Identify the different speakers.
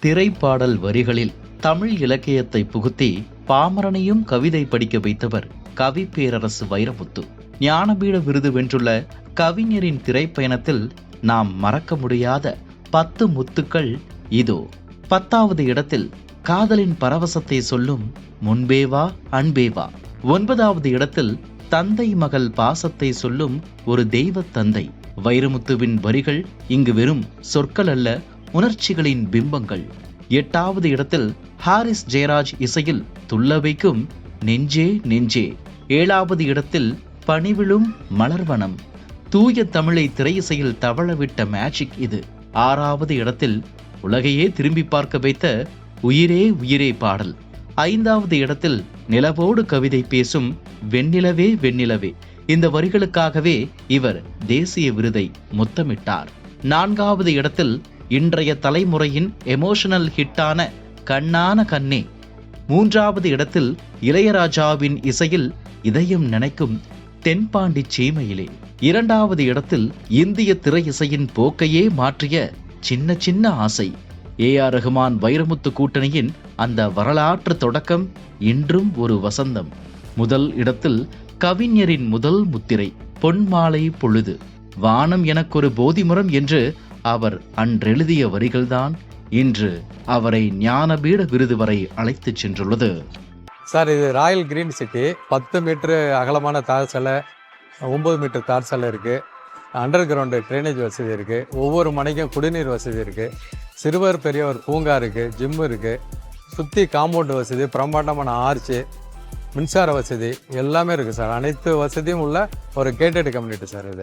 Speaker 1: திரைப்பாடல் வரிகளில் தமிழ் இலக்கியத்தை புகுத்தி பாமரனையும் கவிதை படிக்க வைத்தவர் கவி பேரரசு வைரமுத்து. ஞானபீட விருது வென்றுள்ள கவிஞரின் திரைப்பயணத்தில் நாம் மறக்க முடியாத 10 முத்துக்கள் இதோ. 10வது இடத்தில் காதலின் பரவசத்தை சொல்லும் முன்பேவா அன்பேவா. 9வது இடத்தில் தந்தை மகள் பாசத்தை சொல்லும் ஒரு தெய்வ தந்தை. வைரமுத்துவின் வரிகள் இங்கு வெறும் சொற்கள் அல்ல, உணர்ச்சிகளின் பிம்பங்கள். 8வது இடத்தில் ஹாரிஸ் ஜெயராஜ் இசையில் துள்ள வைக்கும் நெஞ்சே நெஞ்சே. 7வது இடத்தில் பணிவிழும் மலர்வனம். தூய தமிழை திரையிசையில் தவழவிட்ட மேஜிக் இது. 6வது இடத்தில் உலகையே திரும்பி பார்க்க வைத்த உயிரே உயிரே பாடல். 5வது இடத்தில் நிலவோடு கவிதை பேசும் வெண்ணிலவே வெண்ணிலவே. இந்த வரிகளுக்காகவே இவர் தேசிய விருதை முத்தமிட்டார். 4வது இடத்தில் இன்றைய தலைமுறையின் எமோஷனல் ஹிட்டான கண்ணான கண்ணே. 3வது இடத்தில் இளையராஜாவின் இசையில் இதயம் நினைக்கும் தென்பாண்டி சீமையிலே. 2வது இடத்தில் இந்திய திரை இசையின் போக்கையே மாற்றிய சின்ன சின்ன ஆசை. AR ரஹ்மான் வைரமுத்து கூட்டணியின் அந்த வரலாற்று தொடக்கம் இன்றும் ஒரு வசந்தம். முதல் இடத்தில் கவிஞரின் முதல் முத்திரை பொன்மாலை பொழுது. வானம் எனக்கொரு போதிமரம் என்று அவர் அன்றெழுதிய வரிகள்தான் இன்று அவரை ஞானபீட விருது வரை அழைத்துச் சென்றுள்ளது.
Speaker 2: சார், இது ராயல் கிரீன் சிட்டி. 10 மீட்டரு அகலமான தார் சாலை, 9 மீட்டர் தார் சாலை இருக்குது. அண்டர் கிரவுண்டு ட்ரைனேஜ் வசதி இருக்குது. ஒவ்வொரு மனைக்கும் குடிநீர் வசதி இருக்குது. சிறுவர் பெரியவர் பூங்கா இருக்குது, ஜிம்மு இருக்குது. சுற்றி காம்பவுண்டு வசதி, பிரம்மாண்டமான ஆர்ச்சு, மின்சார வசதி எல்லாமே இருக்குது சார். அனைத்து வசதியும் உள்ள ஒரு கேட்டட் கம்யூனிட்டி சார் இது.